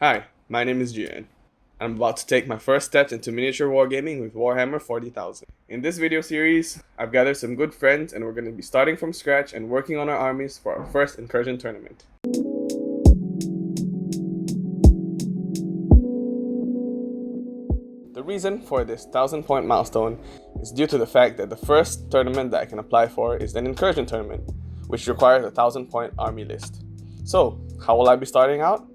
Hi, my name is Gian. I'm about to take my first steps into miniature wargaming with Warhammer 40,000. In this video series, I've gathered some good friends and we're going to be starting from scratch and working on our armies for our first incursion tournament. The reason for this 1,000-point milestone is due to the fact that the first tournament that I can apply for is an incursion tournament, which requires a 1,000-point army list. So, how will I be starting out?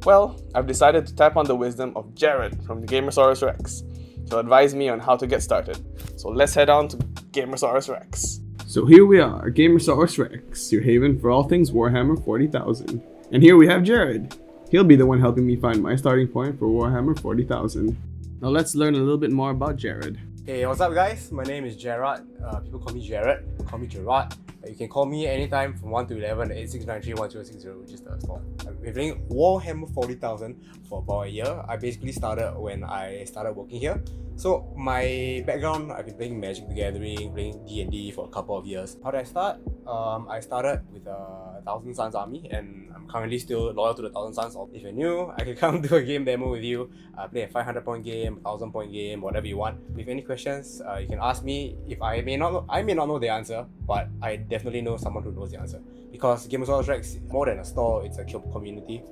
Well, I've decided to tap on the wisdom of Jared from the Gamersaurus Rex. He'll advise me on how to get started. So let's head on to Gamersaurus Rex. So here we are, Gamersaurus Rex, your haven for all things Warhammer 40,000. And here we have Jared. He'll be the one helping me find my starting point for Warhammer 40,000. Now let's learn a little bit more about Jared. Hey, what's up guys? My name is Gerard. People call me Jared, people call me Gerard. You can call me anytime from 1 to 11 at 8693-1060, which is the store. I've been playing Warhammer 40,000 for about a year. I basically started when I started working here. So my background, I've been playing Magic the Gathering, playing D&D for a couple of years. How did I start? I started with a Thousand Suns army and I'm currently still loyal to the Thousand Suns. If you're new, I can come do a game demo with you. Play a 500-point game, 1,000-point game, whatever you want. With any questions, you can ask me. If I may not know the answer, but I definitely know someone who knows the answer. Because Gamersaurus Rex is more than a store, it's a community.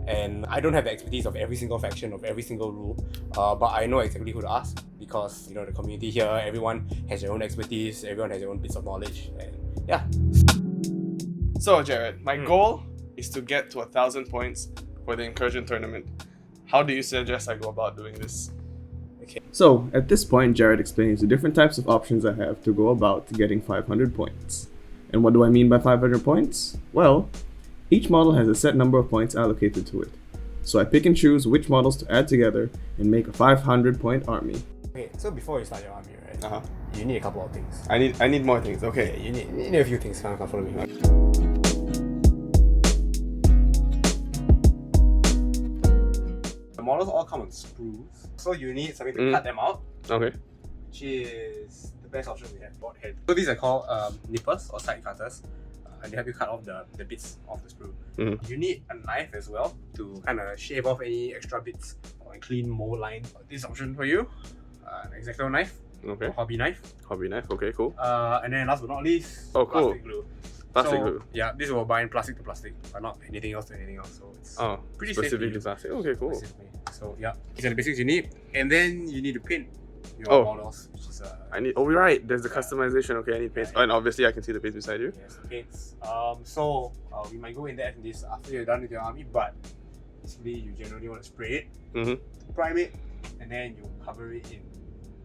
And I don't have the expertise of every single faction, of every single rule, but I know exactly who to ask because, you know, the community here, everyone has their own expertise, everyone has their own bits of knowledge, and yeah. So Jared, my goal is to get to 1,000 points for the incursion tournament. How do you suggest I go about doing this? Okay. So at this point, Jared explains the different types of options I have to go about getting 500 points. And what do I mean by 500 points? Well, each model has a set number of points allocated to it. So I pick and choose which models to add together and make a 500-point army. Okay, so before you start your army, right? You need a couple of things. I need more things. Okay. Yeah, you need a few things. Come follow me. The models all come on sprues, so you need something to cut them out. Okay. Which is the best option we have, board head. So these are called nippers or side cutters. And they help you cut off the bits of the sprue. You need a knife as well to kind of shave off any extra bits or clean mold line. This option for you, an X-Acto knife, or hobby knife. Hobby knife, okay, cool. And then last but not least, plastic glue. Plastic glue. Yeah, this will bind plastic to plastic, but not anything else to anything else. So it's pretty specifically plastic. Okay, cool. So yeah, these are the basics you need, and then you need to paint your models, which is right, there's the customization. Okay, I need paints. And obviously I can see the paints beside you. Yes, the paints. We might go in depth in this after you're done with your army, but basically you generally want to spray it, prime it, and then you cover it in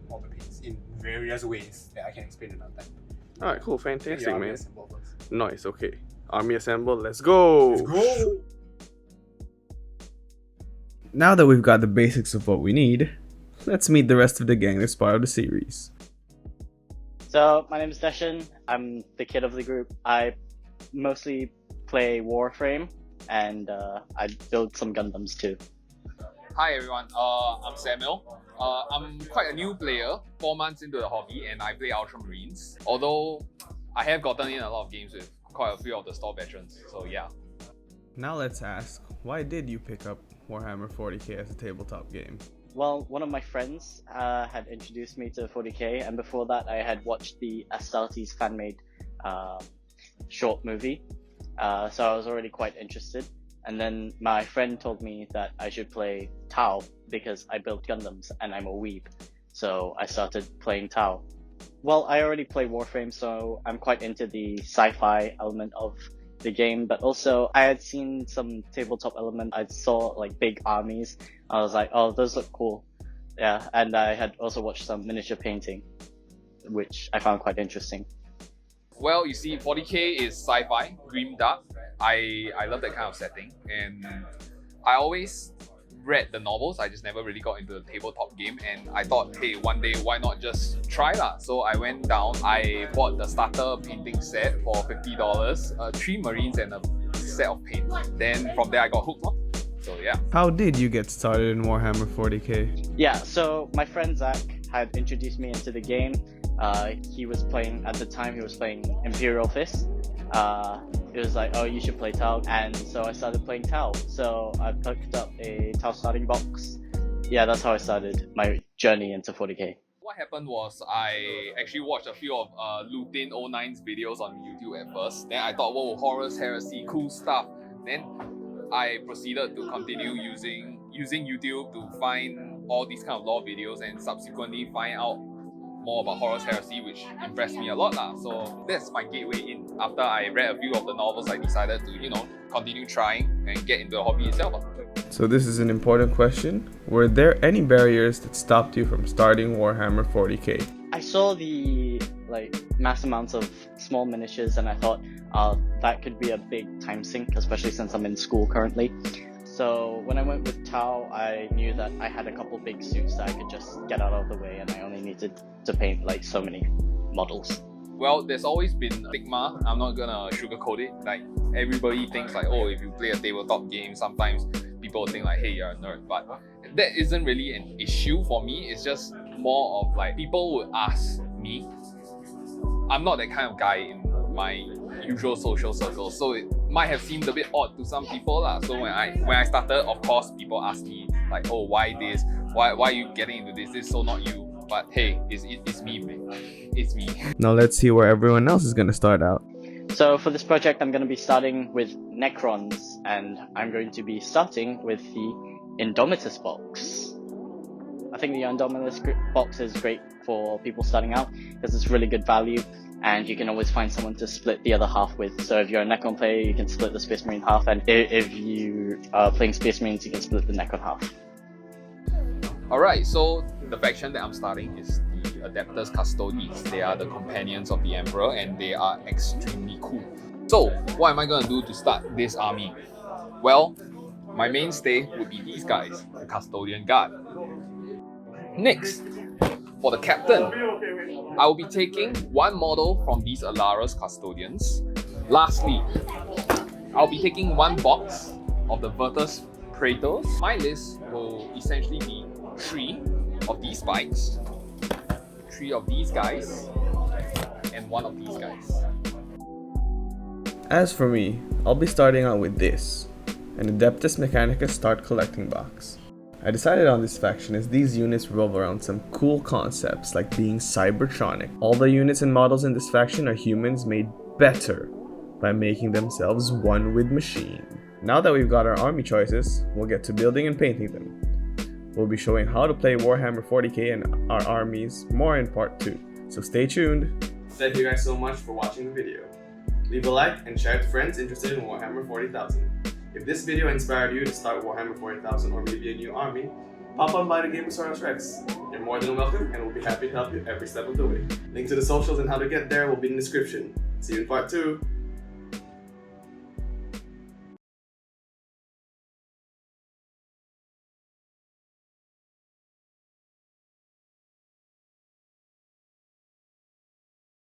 all the paints in various ways that I can explain another time. Alright, cool, fantastic, man. Assemble first. Nice, okay. Army assembled, let's go! Let's go! Now that we've got the basics of what we need, let's meet the rest of the gang that's part of the series. So, my name is Deshan. I'm the kid of the group. I mostly play Warframe, and I build some Gundams too. Hi everyone, I'm Samuel. I'm quite a new player, 4 months into the hobby, and I play Ultramarines. Although, I have gotten in a lot of games with quite a few of the store veterans, so yeah. Now let's ask, why did you pick up Warhammer 40k as a tabletop game? Well, one of my friends had introduced me to 40k, and before that I had watched the Astartes fan-made short movie, so I was already quite interested. And then my friend told me that I should play Tau because I build Gundams and I'm a weeb, so I started playing Tau. Well, I already play Warframe, so I'm quite into the sci-fi element of the game, but also I had seen some tabletop element. I saw like big armies. I was like, oh, those look cool. Yeah, and I had also watched some miniature painting, which I found quite interesting. Well, you see, 40k is sci-fi, grim dark. I love that kind of setting, and I always read the novels. I just never really got into the tabletop game, and I thought, hey, one day why not just try lah? So I went down, I bought the starter painting set for $50, 3 marines and a set of paint. Then from there I got hooked. So yeah. How did you get started in Warhammer 40k? Yeah, so my friend Zach had introduced me into the game. He was playing, at the time he was playing Imperial Fist, it was like, oh, you should play Tau, and so I started playing Tau. So I picked up a Tau starting box. Yeah, that's how I started my journey into 40k. What happened was I actually watched a few of Lutin09's videos on YouTube at first. Then I thought, whoa, Horus Heresy, cool stuff. Then I proceeded to continue using YouTube to find all these kind of lore videos and subsequently find out more about Horus Heresy, which impressed me a lot lah. So that's my gateway in. After I read a few of the novels, I decided to, continue trying and get into the hobby itself. So this is an important question. Were there any barriers that stopped you from starting Warhammer 40k? I saw the mass amounts of small miniatures and I thought that could be a big time sink, especially since I'm in school currently. So when I went with Tau, I knew that I had a couple big suits that I could just get out of the way and I only needed to paint so many models. Well, there's always been stigma. I'm not gonna sugarcoat it. Everybody thinks oh, if you play a tabletop game, sometimes people think hey, you're a nerd. But that isn't really an issue for me. It's just more of people would ask me. I'm not that kind of guy in my usual social circle, so it might have seemed a bit odd to some people lah. So when I started, of course, people asked me oh, why this? Why are you getting into this? This is so not you. But hey, it's me, man. It's me. Now let's see where everyone else is gonna start out. So for this project, I'm going to be starting with Necrons, and I'm going to be starting with the Indomitus box. I think the Indomitus box is great for people starting out because it's really good value, and you can always find someone to split the other half with. So if you're a Necron player, you can split the Space Marine half, and if you are playing Space Marines, you can split the Necron half. Alright, so the faction that I'm starting is the Adeptus Custodes. They are the companions of the Emperor and they are extremely cool. So, what am I going to do to start this army? Well, my mainstay would be these guys, the Custodian Guard. Next, for the captain, I will be taking one model from these Alaris Custodians. Lastly, I'll be taking one box of the Virtus Praetors. My list will essentially be 3 of these bikes, 3 of these guys, and 1 of these guys. As for me, I'll be starting out with this, an Adeptus Mechanicus Start Collecting Box. I decided on this faction as these units revolve around some cool concepts like being cybertronic. All the units and models in this faction are humans made better by making themselves one with machine. Now that we've got our army choices, we'll get to building and painting them. We'll be showing how to play Warhammer 40k and our armies more in part 2, so stay tuned. Thank you guys so much for watching the video. Leave a like and share it to friends interested in Warhammer 40,000. If this video inspired you to start Warhammer 40,000 or maybe a new army, pop on by the Gamesaurus Rex. You're more than welcome and we'll be happy to help you every step of the way. Link to the socials and how to get there will be in the description. See you in part 2!